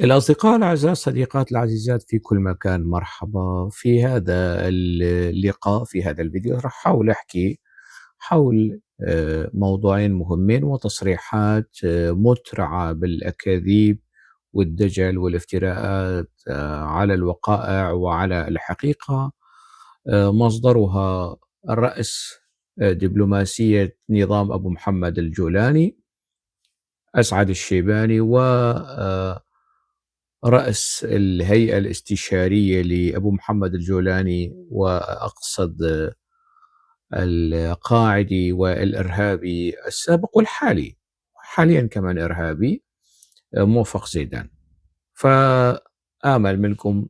الأصدقاء الأعزاء، الصديقات العزيزات في كل مكان، مرحبا. في هذا اللقاء، في هذا الفيديو راح أحاول أحكي حول موضوعين مهمين وتصريحات مترعة بالأكاذيب والدجل والافتراءات على الوقائع وعلى الحقيقة. مصدرها الرأس دبلوماسية نظام أبو محمد الجولاني أسعد الشيباني، و رأس الهيئة الاستشارية لأبو محمد الجولاني، وأقصد القاعدي والإرهابي السابق والحالي، حاليا كمان إرهابي، موفق زيدان. فآمل منكم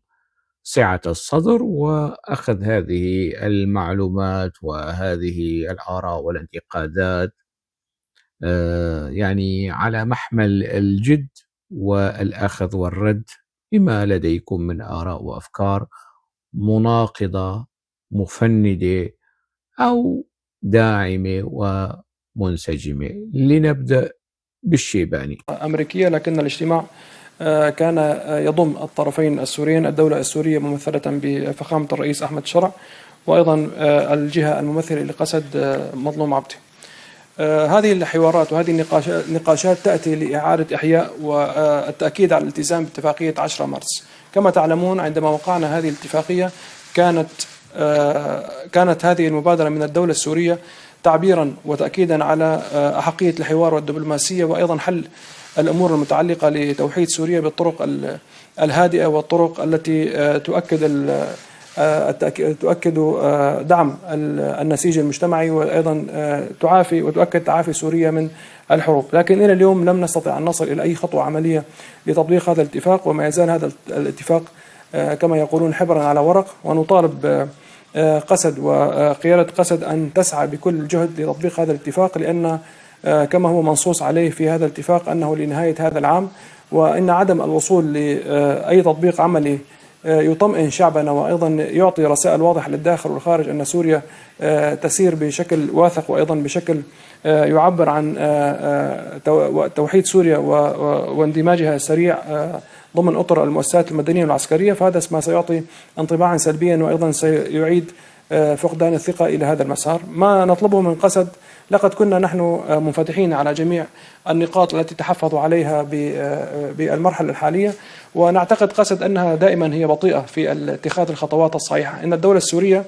سعة الصدر وأخذ هذه المعلومات وهذه الآراء والانتقادات يعني على محمل الجد والأخذ والرد بما لديكم من آراء وأفكار مناقضة مفندة أو داعمة ومنسجمة. لنبدأ بالشيباني. أمريكية، لكن الاجتماع كان يضم الطرفين السوريين، الدولة السورية ممثلة بفخامة الرئيس أحمد شرع، وأيضا الجهة الممثلة لقسد مظلوم عبده. هذه الحوارات وهذه النقاشات تأتي لإعادة إحياء والتأكيد على الالتزام باتفاقية 10 مارس. كما تعلمون، عندما وقعنا هذه الاتفاقية كانت هذه المبادرة من الدولة السورية تعبيرا وتأكيدا على أحقية الحوار والدبلوماسية، وأيضا حل الأمور المتعلقة لتوحيد سوريا بالطرق الهادئة والطرق التي تؤكد دعم النسيج المجتمعي، وأيضا تعافي وتؤكد تعافي سوريا من الحروب. لكن إلى اليوم لم نستطع أن نصل إلى أي خطوة عملية لتطبيق هذا الاتفاق، وما يزال هذا الاتفاق كما يقولون حبرا على ورق. ونطالب قسد وقيادة قسد أن تسعى بكل جهد لتطبيق هذا الاتفاق، لأن كما هو منصوص عليه في هذا الاتفاق أنه لنهاية هذا العام، وإن عدم الوصول لأي تطبيق عملي يطمئن شعبنا، وأيضا يعطي رسائل واضحة للداخل والخارج أن سوريا تسير بشكل واثق، وأيضا بشكل يعبر عن توحيد سوريا واندماجها السريع ضمن أطر المؤسسات المدنية والعسكرية. فهذا ما سيعطي انطباعا سلبيا، وأيضا سيعيد فقدان الثقة إلى هذا المسار. ما نطلبه من قسد، لقد كنا نحن منفتحين على جميع النقاط التي تحفظوا عليها بالمرحلة الحالية، ونعتقد قسد أنها دائما هي بطيئة في اتخاذ الخطوات الصحيحة. إن الدولة السورية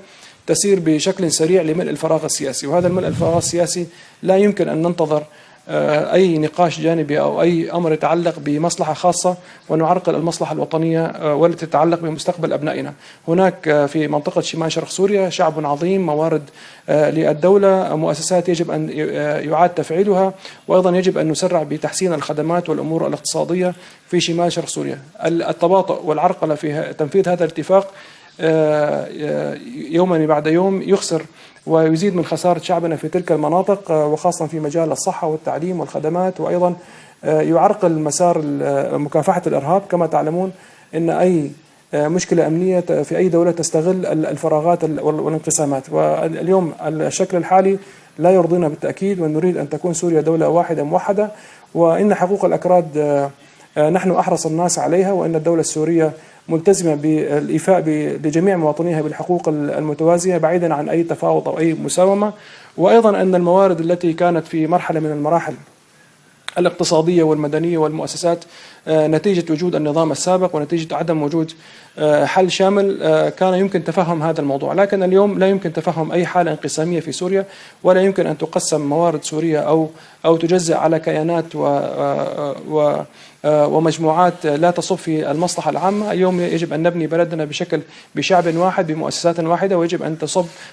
تسير بشكل سريع لملء الفراغ السياسي، وهذا الملء الفراغ السياسي لا يمكن أن ننتظر أي نقاش جانبي أو أي أمر يتعلق بمصلحة خاصة ونعرقل المصلحة الوطنية والتي تتعلق بمستقبل أبنائنا. هناك في منطقة شمال شرق سوريا شعب عظيم، موارد للدولة، مؤسسات يجب أن يعاد تفعيلها، وأيضا يجب أن نسرع بتحسين الخدمات والأمور الاقتصادية في شمال شرق سوريا. التباطؤ والعرقلة في تنفيذ هذا الاتفاق يوما بعد يوم يخسر ويزيد من خسارة شعبنا في تلك المناطق، وخاصة في مجال الصحة والتعليم والخدمات، وأيضا يعرقل مسار مكافحة الإرهاب. كما تعلمون أن أي مشكلة أمنية في أي دولة تستغل الفراغات والانقسامات، واليوم الشكل الحالي لا يرضينا بالتأكيد، ونريد أن تكون سوريا دولة واحدة موحدة، وإن حقوق الأكراد نحن أحرص الناس عليها، وأن الدولة السورية ملتزمة بالإيفاء لجميع مواطنيها بالحقوق المتوازية بعيدا عن أي تفاوض أو أي مساومة. وأيضا أن الموارد التي كانت في مرحلة من المراحل الاقتصادية والمدنية والمؤسسات نتيجة وجود النظام السابق ونتيجة عدم وجود حل شامل كان يمكن تفهم هذا الموضوع، لكن اليوم لا يمكن تفهم أي حالة انقسامية في سوريا، ولا يمكن أن تقسم موارد سوريا أو تجزأ على كيانات ومجموعات لا تصب في المصلحة العامة. اليوم يجب أن نبني بلدنا بشعب واحد بمؤسسات واحدة، ويجب أن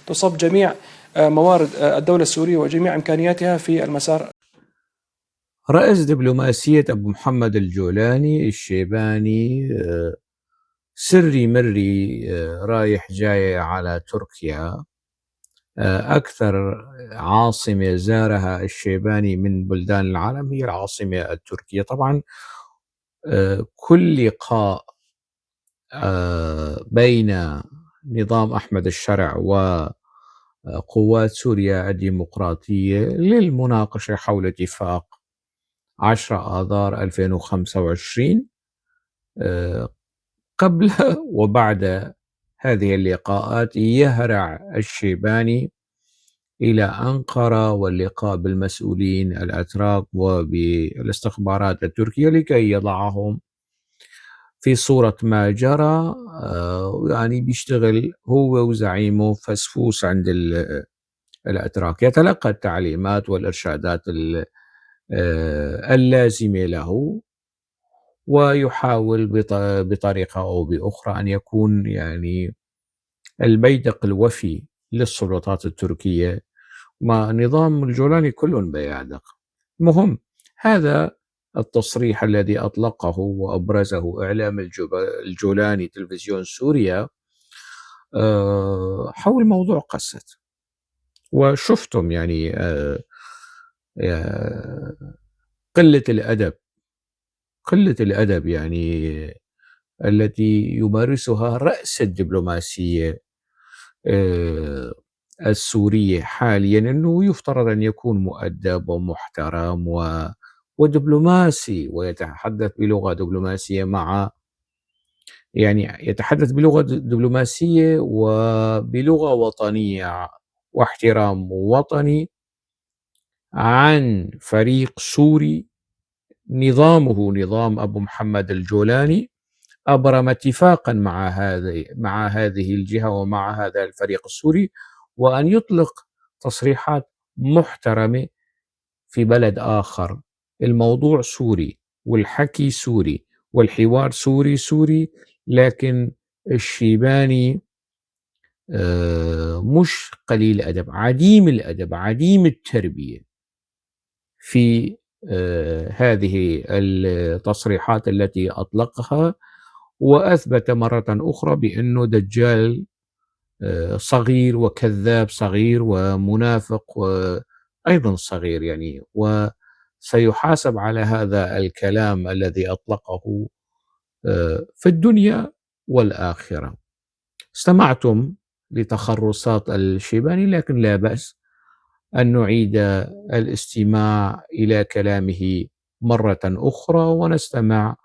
تصب جميع موارد الدولة السورية وجميع إمكانياتها في المسار. رئيس دبلوماسية أبو محمد الجولاني الشيباني سري مري، رايح جاي على تركيا. أكثر عاصمة زارها الشيباني من بلدان العالم هي العاصمة التركية. طبعا كل لقاء بين نظام أحمد الشرع وقوات سوريا الديمقراطية للمناقشة حول اتفاق 10 آذار 2025 قبل وبعد هذه اللقاءات يهرع الشيباني إلى أنقرة واللقاء بالمسؤولين الأتراك وبالاستخبارات التركية لكي يضعهم في صورة ما جرى. يعني بيشتغل هو وزعيمه فسفوس عند الأتراك، يتلقى التعليمات والإرشادات اللازمة له، ويحاول بطريقة أو بأخرى أن يكون يعني البيدق الوفي للسلطات التركية. ما نظام الجولاني كل بيادق. مهم هذا التصريح الذي أطلقه وأبرزه إعلام الجولاني تلفزيون سوريا حول موضوع قسد. وشفتم يعني قلة الأدب يعني التي يمارسها رأس الدبلوماسية السورية حاليا، أنه يفترض أن يكون مؤدب ومحترم ودبلوماسي، ويتحدث بلغة دبلوماسية يعني يتحدث بلغة دبلوماسية وبلغة وطنية واحترام وطني عن فريق سوري نظامه نظام أبو محمد الجولاني، أبرم اتفاقا مع هذه الجهة ومع هذا الفريق السوري، وأن يطلق تصريحات محترمة في بلد آخر. الموضوع سوري والحكي سوري والحوار سوري، لكن الشيباني مش قليل أدب، عديم الأدب، عديم التربية في هذه التصريحات التي أطلقها، وأثبت مرة أخرى بأنه دجال صغير وكذاب صغير ومنافق وأيضا صغير يعني، وسيحاسب على هذا الكلام الذي أطلقه في الدنيا والآخرة. استمعتم لتخرصات الشيباني، لكن لا بأس أن نعيد الاستماع إلى كلامه مرة أخرى ونستمع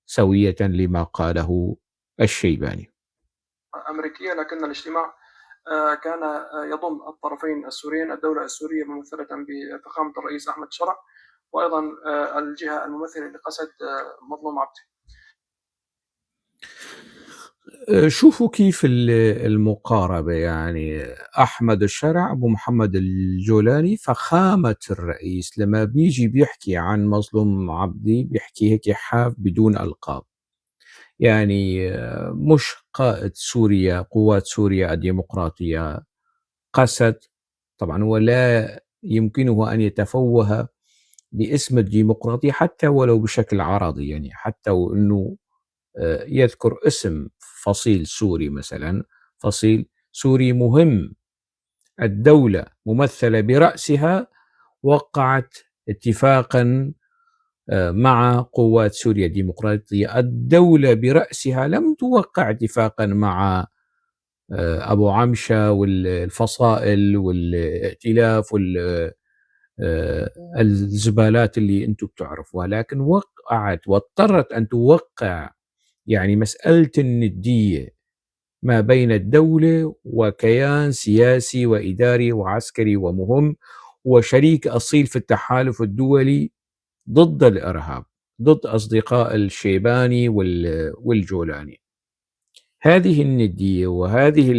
سوية لما قاله الشيباني. أمريكية، لكن الاجتماع كان يضم الطرفين السوريين، الدولة السورية ممثلة بفخامة الرئيس أحمد شرع، وأيضا الجهة الممثلة لقسد مظلوم عبده. شوفوا كيف المقاربة، يعني أحمد الشرع أبو محمد الجولاني فخامة الرئيس لما بيجي بيحكي عن مظلوم عبدي بيحكي هيك حاف بدون ألقاب، يعني مش قائد سوريا قوات سوريا الديمقراطية قسد. طبعا هو لا يمكنه أن يتفوه باسم الديمقراطية حتى ولو بشكل عرضي، يعني حتى وأنه يذكر اسم فصيل سوري مثلا، فصيل سوري مهم، الدولة ممثلة برأسها وقعت اتفاقا مع قوات سوريا الديمقراطية. الدولة برأسها لم توقع اتفاقا مع أبو عمشة والفصائل والائتلاف والزبالات اللي أنتم بتعرفوها، لكن وقعت واضطرت أن توقع يعني مسألة الندية ما بين الدولة وكيان سياسي وإداري وعسكري ومهم وشريك أصيل في التحالف الدولي ضد الإرهاب، ضد أصدقاء الشيباني والجولاني. هذه الندية وهذه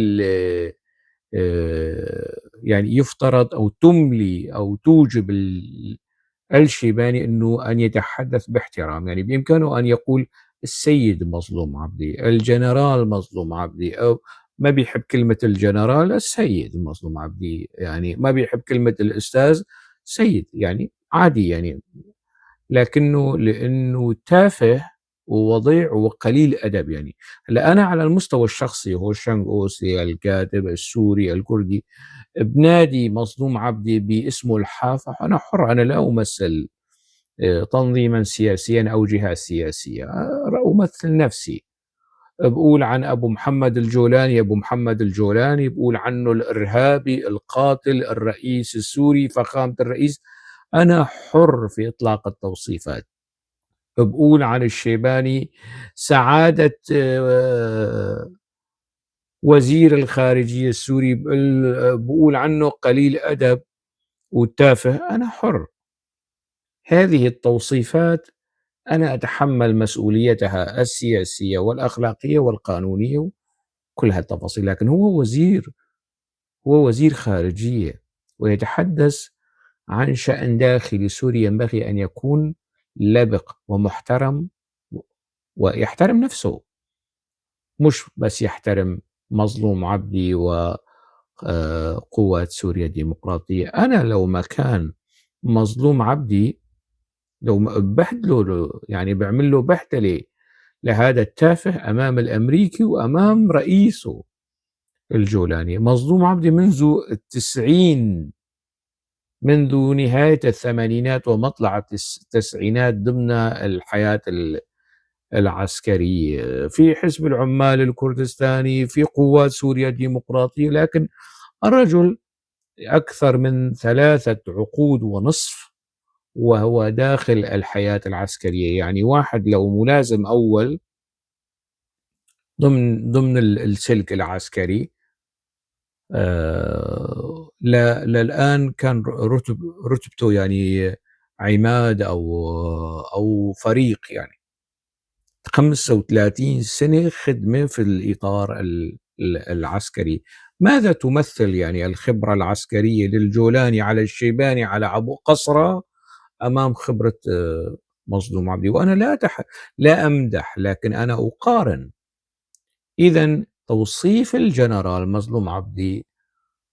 يعني يفترض أو تملي أو توجب الشيباني أن يتحدث باحترام، يعني بإمكانه أن يقول السيد مظلوم عبدي، الجنرال مظلوم عبدي، أو ما بيحب كلمة الجنرال السيد مظلوم عبدي، يعني ما بيحب كلمة الأستاذ سيد، يعني عادي يعني، لكنه لأنه تافه ووضيع وقليل أدب. يعني هلا أنا على المستوى الشخصي هو الشنغوسي الكاتب السوري الكردي بنادي مظلوم عبدي باسمه الحافة، أنا حر، أنا لا أمثل تنظيما سياسيا أو جهة سياسية، أمثل نفسي. بقول عن أبو محمد الجولاني أبو محمد الجولاني، بقول عنه الإرهابي القاتل الرئيس السوري فخامة الرئيس، أنا حر في إطلاق التوصيفات. بقول عن الشيباني سعادة وزير الخارجية السوري، بقول عنه قليل أدب وتافه. أنا حر. هذه التوصيفات أنا أتحمل مسؤوليتها السياسية والأخلاقية والقانونية وكل هالتفاصيل، لكن هو وزير خارجية ويتحدث عن شأن داخلي سوري، ينبغي أن يكون لبق ومحترم ويحترم نفسه، مش بس يحترم مظلوم عبدي وقوات سوريا الديمقراطية. أنا لو مكان مظلوم عبدي، لو بهدله، يعني بعمل له بهدلة لهذا التافه أمام الأمريكي وأمام رئيسه الجولاني. مظلوم عبدي منذ التسعين، منذ نهاية الثمانينات ومطلع التسعينات ضمن الحياة العسكرية في حزب العمال الكردستاني، في قوات سوريا الديمقراطية، لكن الرجل أكثر من 3 عقود ونصف وهو داخل الحياة العسكرية. يعني واحد لو ملازم أول ضمن السلك العسكري، للآن كان رتبته يعني عماد أو فريق، يعني 35 سنة خدمة في الإطار العسكري. ماذا تمثل يعني الخبرة العسكرية للجولاني على الشيباني على أبو قصرة أمام خبرة مظلوم عبدي؟ وأنا لا أمدح، لكن أنا أقارن. إذا توصيف الجنرال مظلوم عبدي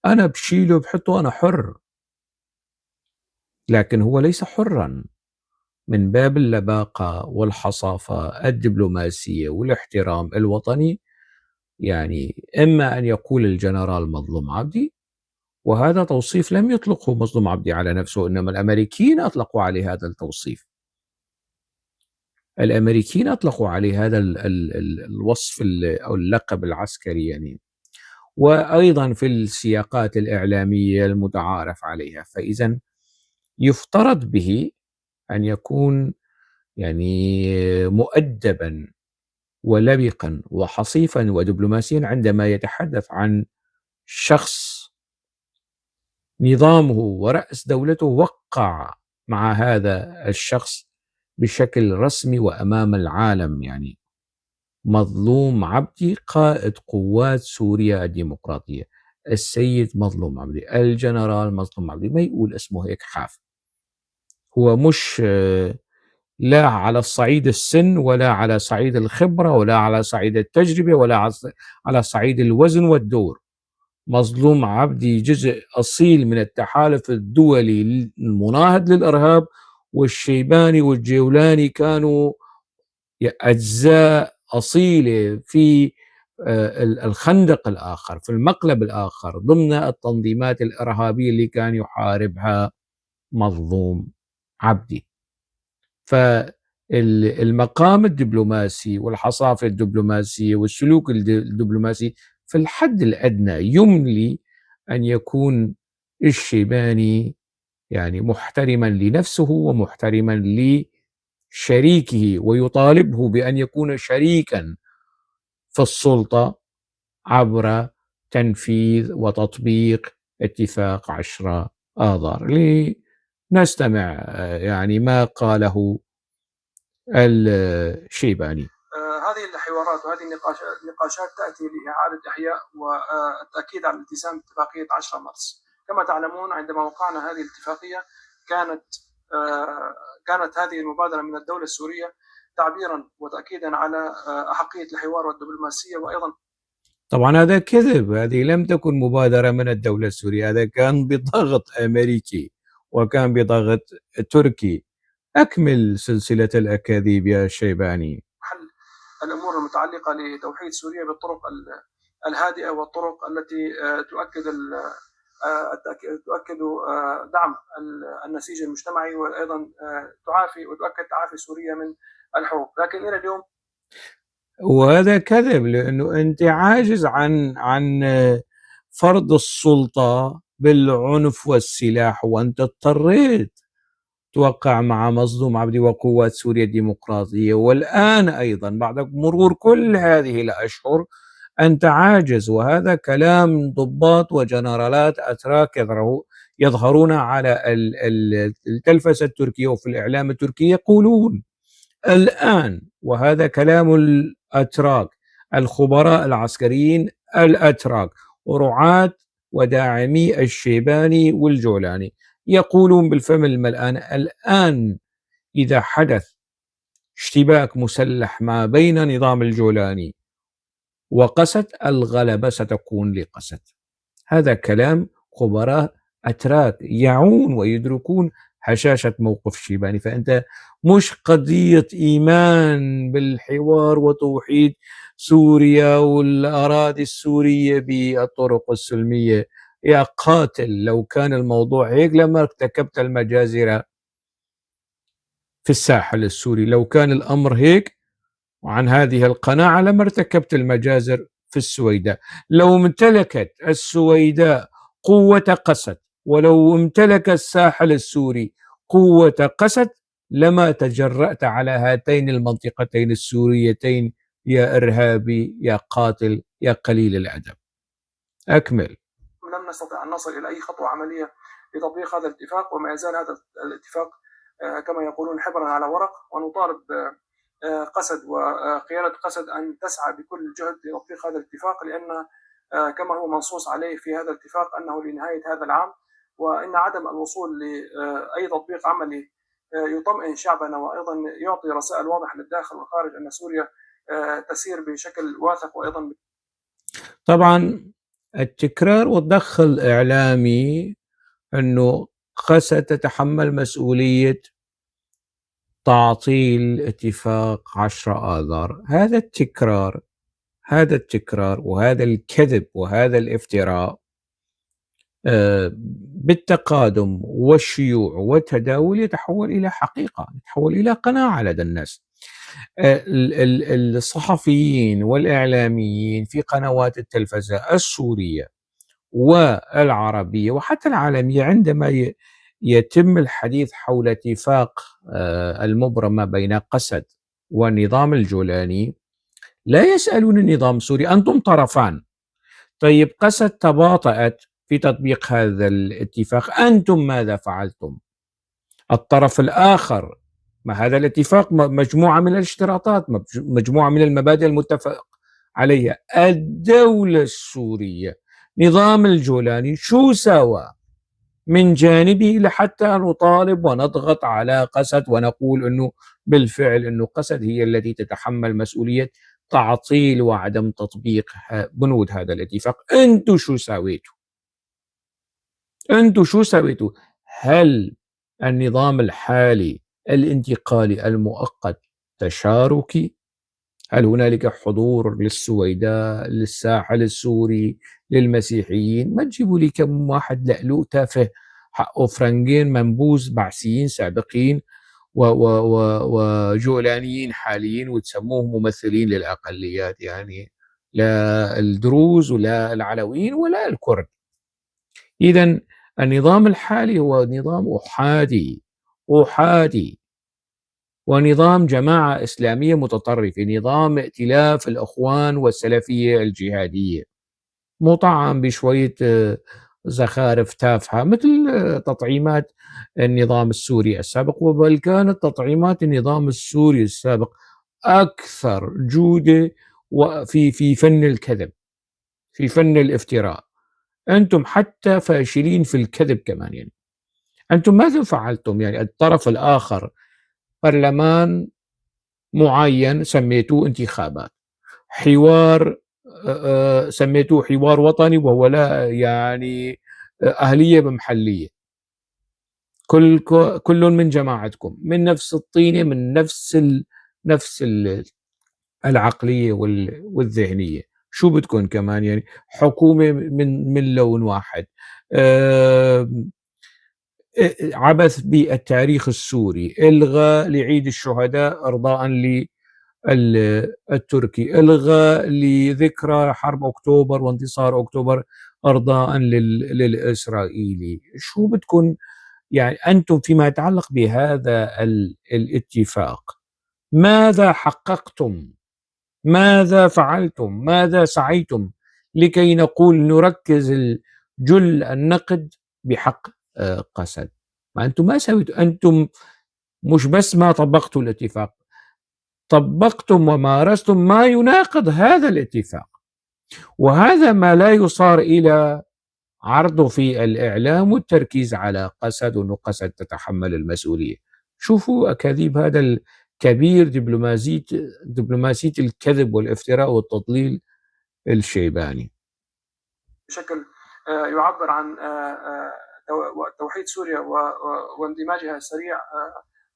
أنا بشيله بحطه، أنا حر، لكن هو ليس حرا. من باب اللباقة والحصافة الدبلوماسية والاحترام الوطني، يعني إما أن يقول الجنرال مظلوم عبدي، وهذا توصيف لم يطلقه مظلوم عبدي على نفسه، إنما الأمريكيين أطلقوا عليه هذا التوصيف. الأمريكيين أطلقوا عليه هذا الوصف أو اللقب العسكري يعني، وأيضا في السياقات الإعلامية المتعارف عليها. فإذا يفترض به أن يكون يعني مؤدبا ولبقا وحصيفا ودبلوماسيا عندما يتحدث عن شخص نظامه ورأس دولته وقع مع هذا الشخص بشكل رسمي وأمام العالم. يعني مظلوم عبدي قائد قوات سوريا الديمقراطية، السيد مظلوم عبدي، الجنرال مظلوم عبدي، ما يقول اسمه هيك حاف. هو مش لا على الصعيد السن ولا على صعيد الخبرة ولا على صعيد التجربة ولا على صعيد الوزن والدور. مظلوم عبدي جزء أصيل من التحالف الدولي المناهض للإرهاب، والشيباني والجولاني كانوا أجزاء أصيلة في الخندق الآخر، في المقلب الآخر، ضمن التنظيمات الإرهابية اللي كان يحاربها مظلوم عبدي. فالمقام الدبلوماسي والحصافة الدبلوماسية والسلوك الدبلوماسي في الحد الأدنى يملي أن يكون الشيباني يعني محترما لنفسه ومحترما لشريكه، ويطالبه بأن يكون شريكا في السلطة عبر تنفيذ وتطبيق اتفاق 10 آذار. لنستمع يعني ما قاله الشيباني. هذه الحوارات وهذه النقاشات تأتي لإعادة إحياء والتأكيد على الالتزام باتفاقية 10 مارس. كما تعلمون عندما وقعنا هذه الاتفاقية كانت هذه المبادرة من الدولة السورية تعبيرا وتأكيدا على أحقية الحوار والدبلوماسية. وأيضا طبعا هذا كذب، هذه لم تكن مبادرة من الدولة السورية، هذا كان بضغط أمريكي وكان بضغط تركي. أكمل سلسلة الأكاذيب يا شيباني. حل الأمور المتعلقة لتوحيد سوريا بالطرق الهادئة والطرق التي تؤكد دعم النسيج المجتمعي، وأيضا تؤكد تعافي سوريا من الحروب. لكن إلى اليوم وهذا كذب، لأنه أنت عاجز عن فرض السلطة بالعنف والسلاح، وأنت اضطريت توقع مع مظلوم عبدي وقوات سوريا الديمقراطية، والآن أيضا بعد مرور كل هذه الأشهر أنت عاجز. وهذا كلام ضباط وجنرالات أتراك يظهرون على التلفزة التركية وفي الإعلام التركي يقولون الآن، وهذا كلام الأتراك الخبراء العسكريين الأتراك ورعاة وداعمي الشيباني والجولاني، يقولون بالفم الملآن الآن إذا حدث اشتباك مسلح ما بين نظام الجولاني وقسد، الغلبة ستكون لقسد. هذا كلام خبراء أتراك يعون ويدركون هشاشة موقف الشيباني. فأنت مش قضية إيمان بالحوار وتوحيد سوريا والأراضي السورية بالطرق السلمية. يا قاتل، لو كان الموضوع هيك لما ارتكبت المجازر في الساحل السوري. لو كان الأمر هيك وعن هذه القناعة لما ارتكبت المجازر في السويداء. لو امتلكت السويداء قوة قسد، ولو امتلك الساحل السوري قوة قسد، لما تجرأت على هاتين المنطقتين السوريتين يا إرهابي يا قاتل يا قليل الأدب. أكمل. لم نستطع أن نصل إلى أي خطوة عملية لتطبيق هذا الاتفاق، وما يزال هذا الاتفاق كما يقولون حبرا على ورق، ونطالب قسد وقيادة قسد أن تسعى بكل جهد لتطبيق هذا الاتفاق، لأن كما هو منصوص عليه في هذا الاتفاق أنه لنهاية هذا العام، وإن عدم الوصول لأي تطبيق عملي يطمئن شعبنا وأيضا يعطي رسائل واضحة للداخل والخارج أن سوريا تسير بشكل واثق. وأيضا طبعا التكرار والضخ الإعلامي أنه قسد تتحمل مسؤولية تعطيل اتفاق 10 آذار، هذا التكرار وهذا الكذب وهذا الافتراء بالتقادم والشيوع والتداول يتحول إلى حقيقة، يتحول إلى قناعة لدى الناس. الصحفيين والإعلاميين في قنوات التلفزة السورية والعربية وحتى العالمية عندما يتم الحديث حول اتفاق المبرم ما بين قسد والنظام الجولاني لا يسألون النظام السوري أنتم طرفان، طيب قسد تباطأت في تطبيق هذا الاتفاق، أنتم ماذا فعلتم؟ الطرف الآخر، ما هذا الاتفاق مجموعة من الاشتراطات، مجموعة من المبادئ المتفق عليها. الدولة السورية نظام الجولاني شو سوى من جانبه لحتى نطالب ونضغط على قسد ونقول أنه بالفعل أنه قسد هي التي تتحمل مسؤولية تعطيل وعدم تطبيق بنود هذا الاتفاق؟ أنتوا شو سويتوا؟ أنتوا شو سويتوا؟ هل النظام الحالي الانتقالي المؤقت تشاركي؟ هل هنالك حضور للسويداء، للساحل السوري، للمسيحيين؟ ما تجيبوا لي كم واحد لألوء تافه حقه فرنجين منبوذ بعثيين سابقين وجولانيين حاليين وتسموهم ممثلين للأقليات، يعني لا الدروز ولا العلويين ولا الكرد. إذن النظام الحالي هو نظام أحادي ونظام جماعة إسلامية متطرفة، نظام ائتلاف الأخوان والسلفية الجهادية مطعم بشوية زخارف تافهة مثل تطعيمات النظام السوري السابق، بل كانت تطعيمات النظام السوري السابق أكثر جودة في فن الكذب، في فن الافتراء. أنتم حتى فاشلين في الكذب كمان. يعني أنتم ماذا فعلتم؟ يعني الطرف الآخر برلمان معين سميتوه انتخابات، حوار سميتوه حوار وطني وهو لا يعني أهلية بمحلية، كل من جماعتكم من نفس الطينة، من نفس العقلية والذهنية. شو بدكم كمان؟ يعني حكومة من لون واحد، عبث بالتاريخ السوري، إلغاء لعيد الشهداء إرضاء للتركي، إلغاء لذكرى حرب أكتوبر وانتصار أكتوبر إرضاء للإسرائيلي. شو بدكم يعني أنتم فيما يتعلق بهذا الاتفاق ماذا حققتم؟ ماذا فعلتم؟ ماذا سعيتم لكي نقول نركز جل النقد بحق قسد؟ ما أنتم ما سويتوا، أنتم مش بس ما طبقتوا الاتفاق، طبقتم ومارستم ما يناقض هذا الاتفاق، وهذا ما لا يصار إلى عرضه في الإعلام والتركيز على قسد وأنه قسد تتحمل المسؤولية. شوفوا أكاذيب هذا الكبير دبلوماسية الكذب والافتراء والتضليل الشيباني. بشكل يعبر عن توحيد سوريا واندماجها السريع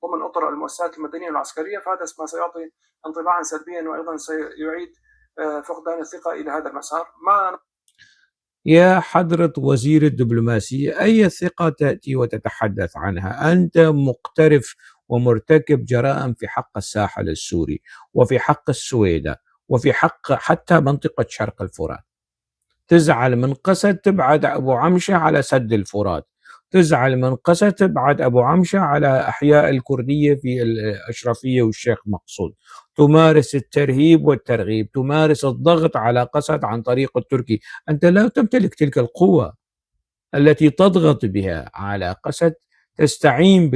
ضمن اطر المؤسسات المدنيه والعسكريه، فهذا ما سيعطي انطباعا سلبيا وايضا سيعيد فقدان الثقه الى هذا المسار. ما يا حضرة وزير الدبلوماسية، أي ثقة تأتي وتتحدث عنها؟ أنت مقترف ومرتكب جرائم في حق الساحل السوري وفي حق السويدة وفي حق حتى منطقة شرق الفرات. تزعل من قسد تبعد أبو عمشة على سد الفرات، تزعل من قسد تبعد أبو عمشة على أحياء الكردية في الأشرفية والشيخ مقصود، تمارس الترهيب والترغيب، تمارس الضغط على قسد عن طريق التركي. أنت لا تمتلك تلك القوة التي تضغط بها على قسد، تستعين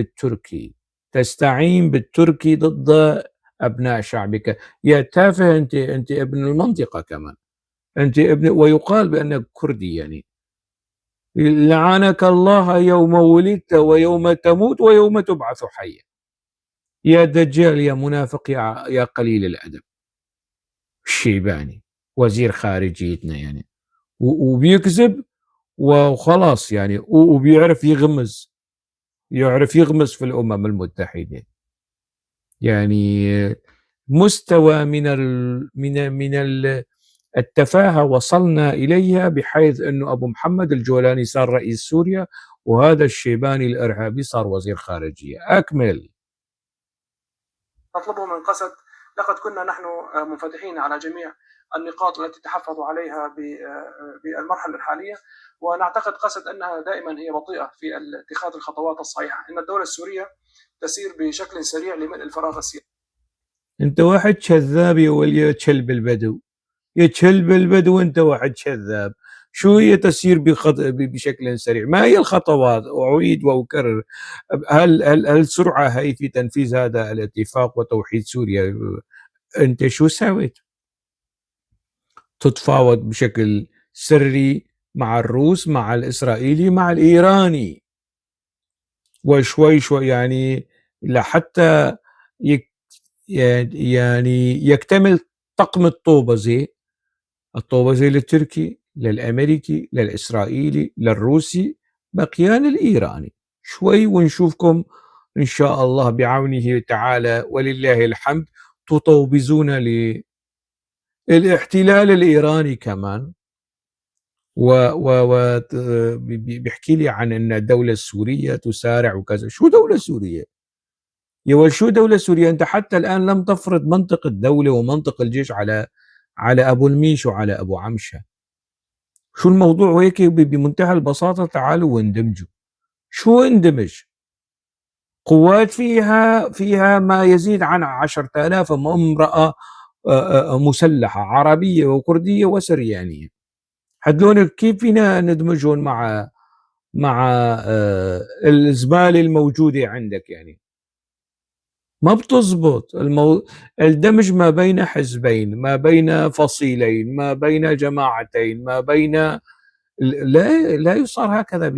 بالتركي ضد أبناء شعبك. يا تافه، أنت ابن المنطقة كمان، أنت ابن، ويقال بأنك كردي. يعني لعنك الله يوم ولدت ويوم تموت ويوم تبعث حيا. يا دجال يا منافق يا قليل الأدب. الشيباني وزير خارجيتنا يعني، وبيكذب وخلاص يعني، وبيعرف يغمز في الأمم المتحدة. يعني مستوى من التفاهة وصلنا إليها، بحيث أنه أبو محمد الجولاني صار رئيس سوريا وهذا الشيباني الإرهابي صار وزير خارجية. أكمل. نطلبه من قسد، لقد كنا نحن منفتحين على جميع النقاط التي تحفظوا عليها بالمرحلة الحالية، ونعتقد قسد أنها دائما هي بطيئة في اتخاذ الخطوات الصحيحة. إن الدولة السورية تسير بشكل سريع لملء الفراغ السياسي. أنت واحد كذاب يا ولي كلب البدو، يا كلب البدو، أنت واحد كذاب. شو هي تسير بشكل سريع؟ ما هي الخطوات؟ أعيد وأكرر، هل السرعة هي في تنفيذ هذا الاتفاق وتوحيد سوريا؟ أنت شو سويت؟ تتفاوض بشكل سري مع الروس، مع الإسرائيلي، مع الإيراني، وشوي شوي يعني لحتى يعني يكتمل طقم الطوبزي للتركي، للأمريكي، للإسرائيلي، للروسي، بقيان الإيراني. شوي ونشوفكم إن شاء الله بعونه تعالى ولله الحمد تطوبزون للاحتلال الإيراني كمان. وبيحكي لي عن أن الدولة السورية تسارع وكذا. شو دولة سورية؟ شو دولة سوريا؟ أنت حتى الآن لم تفرض منطق الدولة ومنطق الجيش على أبو الميش وعلى أبو عمشة. شو الموضوع هيك بمنتهى البساطة؟ تعالوا واندمجوا. شو اندمج؟ قوات فيها ما يزيد عن 10,000 امرأة مسلحة، عربية وكردية وسريانية. هدول كيف فينا ندمجهم مع الزبالة الموجودة عندك؟ يعني ما بتزبط الدمج ما بين حزبين، ما بين فصيلين، ما بين جماعتين، ما بين، لا يصار هكذا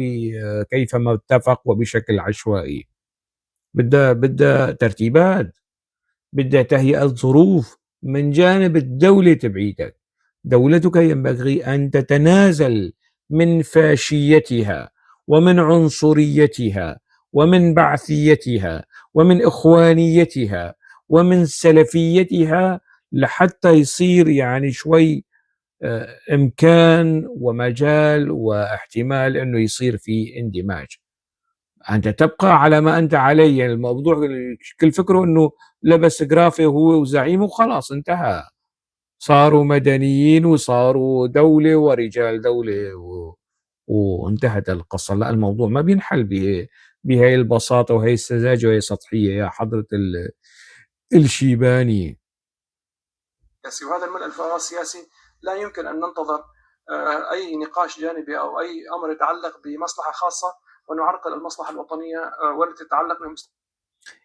كيفما اتفق وبشكل عشوائي. بدها ترتيبات، بدها تهيئة ظروف من جانب الدولة تبعيتك. دولتك ينبغي أن تتنازل من فاشيتها ومن عنصريتها ومن بعثيتها ومن إخوانيتها ومن سلفيتها، لحتى يصير يعني شوي إمكان ومجال واحتمال أنه يصير في اندماج. أنت تبقى على ما أنت عليه. يعني الموضوع كل فكره أنه لبس قرافة هو وزعيمه وخلاص انتهى، صاروا مدنيين وصاروا دولة ورجال دولة وانتهت القصة. لا، الموضوع ما بينحل بهاي البساطة وهي السذاجة وهي سطحية يا حضرة الشيباني. وهذا الملء الفراغ السياسي لا يمكن أن ننتظر أي نقاش جانبي أو أي أمر يتعلق بمصلحة خاصة ونعرقل المصلحة الوطنية والتي تتعلق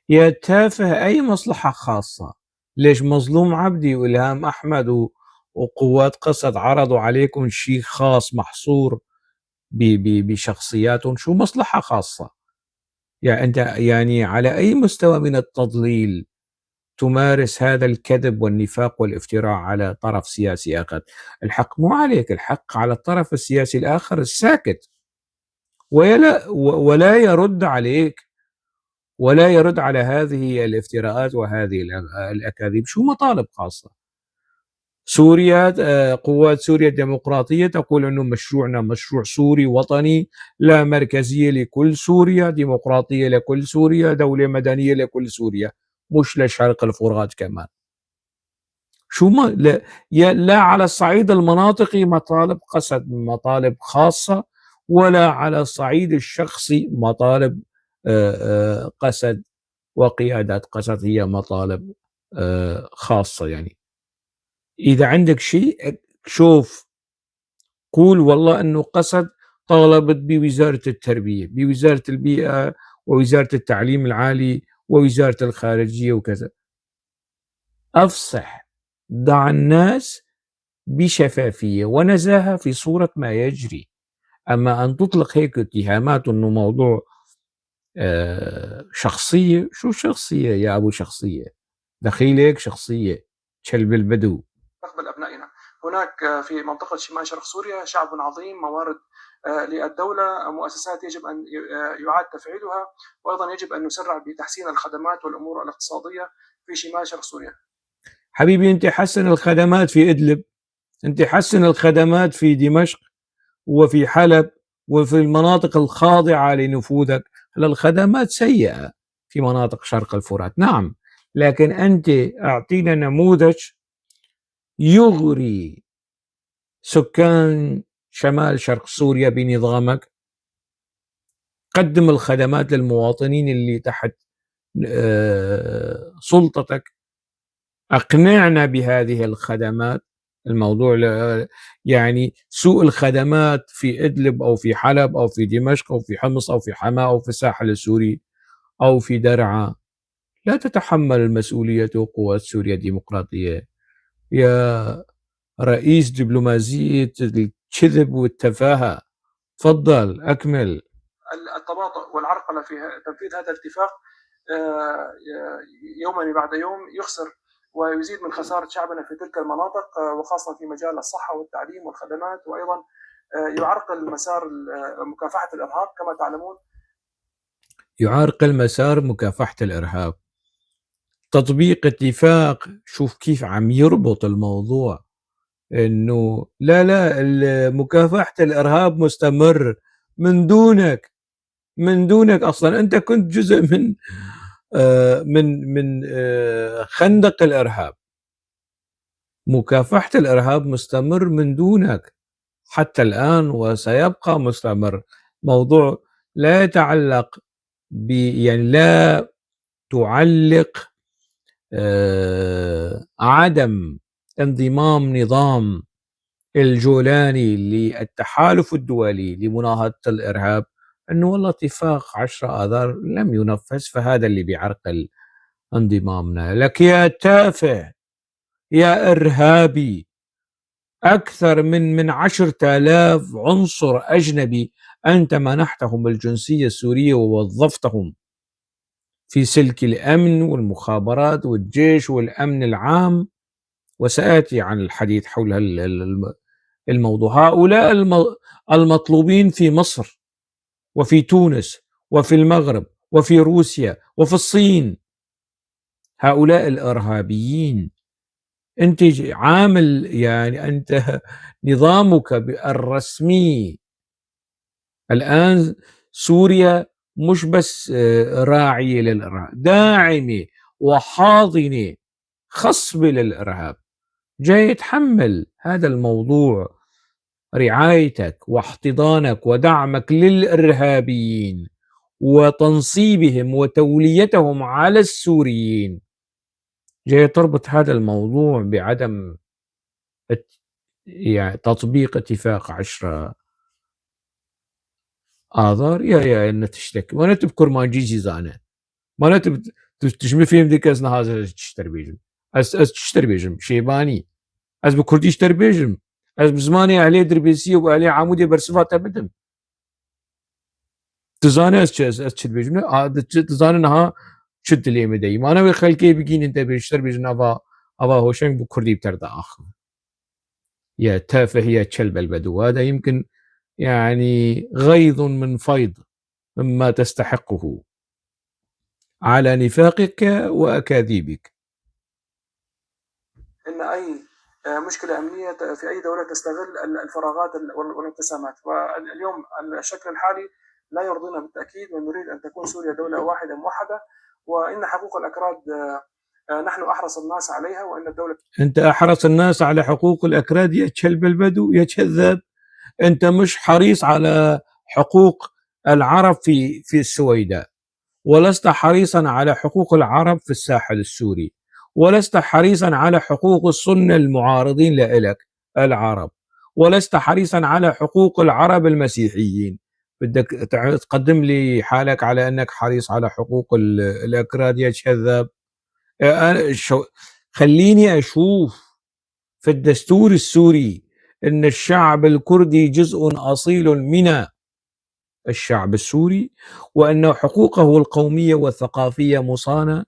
يا تافه، أي مصلحة خاصة؟ ليش مظلوم عبدي وإلهام أحمد وقوات قسد عرضوا عليكم شيء خاص محصور بشخصياتهم؟ شو مصلحة خاصة؟ يعني أنت يعني على أي مستوى من التضليل تمارس هذا الكذب والنفاق والافتراء على طرف سياسي آخر؟ الحق مو عليك، الحق على الطرف السياسي الآخر الساكت ولا يرد عليك ولا يرد على هذه الافتراءات وهذه الأكاذيب. شو مطالب خاصة؟ سوريا، قوات سوريا الديمقراطية تقول أنه مشروعنا مشروع سوري وطني، لا مركزية لكل سوريا، ديمقراطية لكل سوريا، دولة مدنية لكل سوريا، مش لشرق الفرات كمان. شو ما لا على الصعيد المناطقي مطالب قسد مطالب خاصة، ولا على الصعيد الشخصي مطالب قسد وقيادات قسد هي مطالب خاصة. يعني إذا عندك شيء شوف، قول والله أنه قسد طالبت بوزارة التربية، بوزارة البيئة، ووزارة التعليم العالي، ووزارة الخارجية وكذا. أفصح، دع الناس بشفافية ونزاهة في صورة ما يجري. أما أن تطلق هيك اتهامات أنه موضوع شخصية، شو شخصية يا أبو شخصية؟ دخيلك شخصية كلب البدو. مستقبل أبنائنا. هناك في منطقة شمال شرق سوريا شعب عظيم، موارد للدولة، مؤسسات يجب أن يعاد تفعيلها، وأيضا يجب أن نسرع بتحسين الخدمات والأمور الاقتصادية في شمال شرق سوريا. حبيبي، أنت حسن الخدمات في إدلب، أنت حسن الخدمات في دمشق وفي حلب وفي المناطق الخاضعة لنفوذك. الخدمات سيئة في مناطق شرق الفرات، نعم، لكن أنت أعطينا نموذج يغري سكان شمال شرق سوريا بنظامك. قدم الخدمات للمواطنين اللي تحت سلطتك، أقنعنا بهذه الخدمات. الموضوع يعني سوء الخدمات في إدلب أو في حلب أو في دمشق أو في حمص أو في حماة أو في الساحل السوري أو في درعا لا تتحمل المسؤولية قوات سوريا الديمقراطية. يا رئيس دبلوماسية الكذب والتفاهة، تفضل أكمل. التباطؤ والعرقلة في تنفيذ هذا الاتفاق يوما بعد يوم يخسر ويزيد من خسارة شعبنا في تلك المناطق، وخاصة في مجال الصحة والتعليم والخدمات، وأيضا يعرقل مسار مكافحة الإرهاب كما تعلمون. يعرقل مسار مكافحة الإرهاب. تطبيق اتفاق، شوف كيف عم يربط الموضوع، انه لا مكافحة الإرهاب مستمر من دونك اصلا. انت كنت جزء من خندق الإرهاب. مكافحة الإرهاب مستمر من دونك حتى الآن وسيبقى مستمر. موضوع لا يتعلق يعني لا تعلق عدم انضمام نظام الجولاني للتحالف الدولي لمناهضة الإرهاب أنه والله اتفاق 10 آذار لم ينفذ، فهذا اللي بيعرقل انضمامنا لك. يا تافه، يا إرهابي، أكثر من 10,000 عنصر أجنبي أنت منحتهم الجنسية السورية ووظفتهم في سلك الأمن والمخابرات والجيش والأمن العام، وسآتي عن الحديث حول الموضوع. هؤلاء المطلوبين في مصر وفي تونس وفي المغرب وفي روسيا وفي الصين، هؤلاء الإرهابيين. أنت عامل يعني أنت نظامك الرسمي الآن سوريا مش بس راعية للإرهاب، داعمة وحاضنة خصبة للإرهاب، جاي يتحمل هذا الموضوع رعايتك واحتضانك ودعمك للإرهابيين وتنصيبهم وتوليتهم على السوريين، جاي تربط هذا الموضوع بعدم يعني تطبيق اتفاق 10 آذار. يا إن تشتكي وأنا تذكر ما جيزي زانه ما أنا تشمي فيهم ذيك أزنا هذا تشتري بيجم أز تشتري بيجم شيباني أز بكردي اشتري بيجم أز بزماني عليه دربيسي وعليه عمودي برسفات أبدم تزانه أز تشتري بيجم تزانه إنها شد اللي مدي ما أنا بخلكي بيجين أنت بيشتري بيجم أبا هوشنگ بكردي بترد آخر يا تافه يا كلب البدو. هذا يمكن يعني غيظ من فيض مما تستحقه على نفاقك وأكاذيبك. ان اي مشكله امنيه في اي دوله تستغل الفراغات والانقسامات، واليوم الشكل الحالي لا يرضينا بالتاكيد، ونريد ان تكون سوريا دوله واحده موحده، وان حقوق الاكراد نحن احرص الناس عليها، وان الدوله. انت احرص الناس على حقوق الاكراد يا كلب البدو يا كذاب. انت مش حريص على حقوق العرب في السويداء، ولست حريصا على حقوق العرب في الساحل السوري، ولست حريصا على حقوق السنة المعارضين لك العرب، ولست حريصا على حقوق العرب المسيحيين. بدك تقدم لي حالك على انك حريص على حقوق الاكراد يا كذاب. خليني اشوف في الدستور السوري ان الشعب الكردي جزء اصيل من الشعب السوري، وأن حقوقه القومية والثقافية مصانة،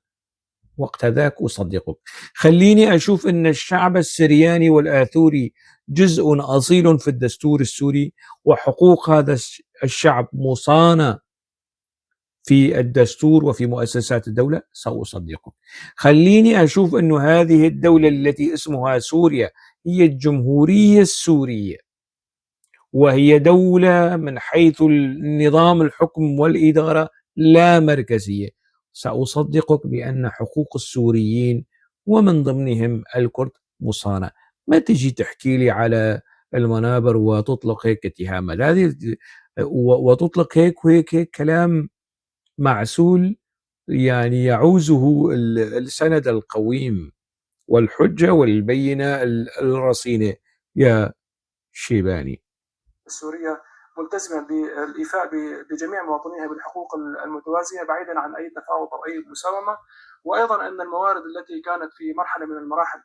وقت ذاك أصدقك. خليني أشوف أن الشعب السرياني والآثوري جزء أصيل في الدستور السوري، وحقوق هذا الشعب مصانة في الدستور وفي مؤسسات الدولة، سأصدقك. خليني أشوف أن هذه الدولة التي اسمها سوريا هي الجمهورية السورية، وهي دولة من حيث النظام الحكم والإدارة لا مركزية، سأصدقك بأن حقوق السوريين ومن ضمنهم الكرد مصانة. ما تجي تحكي لي على المنابر وتطلق هيك اتهامات هذه وتطلق هيك وهيك هيك كلام معسول، يعني يعوزه السند القويم والحجة والبينة الرصينة يا شيباني. السوريه ملتزمه بالايفاء بجميع مواطنيها بالحقوق المتوازيه بعيدا عن اي تفاوض او اي مساومه، وايضا ان الموارد التي كانت في مرحله من المراحل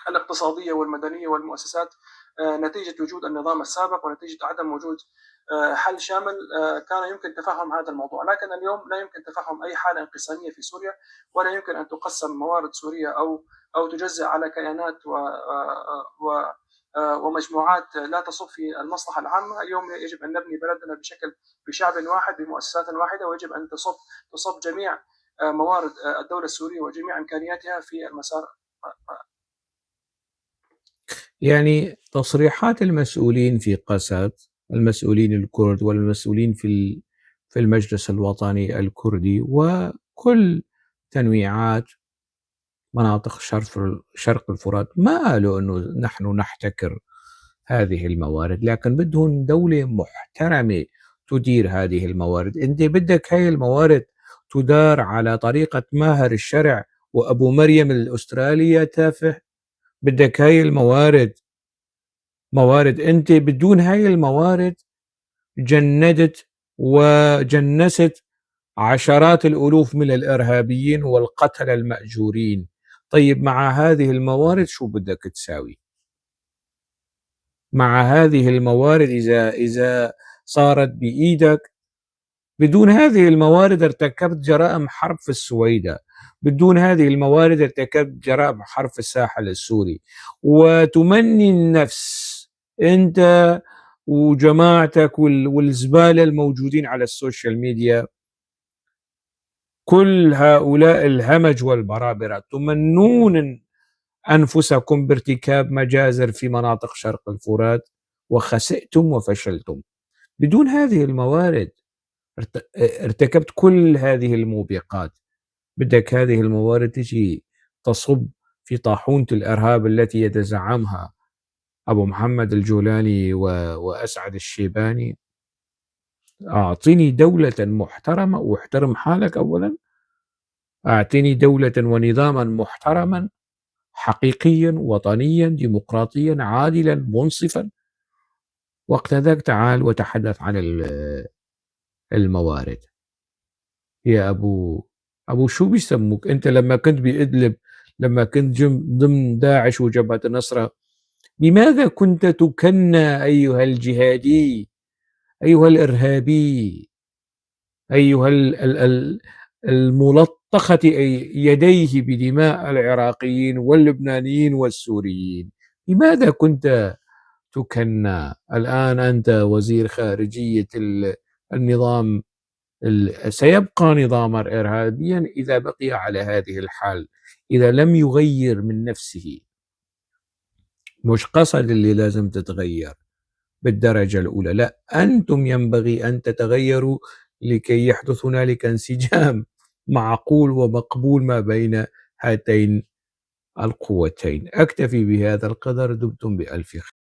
الاقتصاديه والمدنيه والمؤسسات نتيجه وجود النظام السابق ونتيجه عدم وجود حل شامل كان يمكن تفهم هذا الموضوع، لكن اليوم لا يمكن تفهم اي حاله انقساميه في سوريا، ولا يمكن ان تقسم موارد سوريا او تجزأ على كيانات ومجموعات لا تصب في المصلحه العامه. اليوم يجب ان نبني بلدنا بشعب واحد بمؤسسات واحده، ويجب ان تصب جميع موارد الدوله السوريه وجميع امكانياتها في المسار. يعني تصريحات المسؤولين في قسد، المسؤولين الكرد والمسؤولين في المجلس الوطني الكردي وكل تنويعات مناطق شرق الفرات، ما قالوا انه نحن نحتكر هذه الموارد، لكن بدهم دولة محترمة تدير هذه الموارد. انت بدك هاي الموارد تدار على طريقة ماهر الشرع وابو مريم الاسترالي يا تافه. بدك هاي الموارد موارد انت بدون هاي الموارد جندت وجنست عشرات الالوف من الارهابيين والقتلة المأجورين. طيب مع هذه الموارد شو بدك تساوي؟ مع هذه الموارد اذا صارت بايدك، بدون هذه الموارد ارتكبت جرائم حرب في السويداء، بدون هذه الموارد ارتكبت جرائم حرب في الساحل السوري، وتمني النفس انت وجماعتك والزبالة الموجودين على السوشيال ميديا، كل هؤلاء الهمج والبرابرة تمنون أنفسكم بارتكاب مجازر في مناطق شرق الفرات، وخسئتم وفشلتم. بدون هذه الموارد ارتكبت كل هذه الموبقات. بدك هذه الموارد تجي تصب في طاحونة الإرهاب التي يتزعمها أبو محمد الجولاني وأسعد الشيباني، أعطني دولة محترمة واحترم حالك أولا، أعطني دولة ونظاما محترما حقيقيا وطنيا ديمقراطيا عادلا منصفا، وقت ذاك تعال وتحدث عن الموارد. يا أبو شو بيسموك أنت لما كنت بإدلب، لما كنت ضمن داعش وجبهة النصرة، لماذا كنت تكنى أيها الجهادي، أيها الإرهابي، أيها الملطخة يديه بدماء العراقيين واللبنانيين والسوريين؟ لماذا كنت تكنى؟ الآن أنت وزير خارجية النظام، سيبقى نظاما إرهابيا إذا بقي على هذه الحال، إذا لم يغير من نفسه. مش قصد اللي لازم تتغير بالدرجة الأولى، لا، أنتم ينبغي أن تتغيروا لكي يحدث هنالك انسجام معقول ومقبول ما بين هاتين القوتين. أكتفي بهذا القدر، دمتم بألف خير.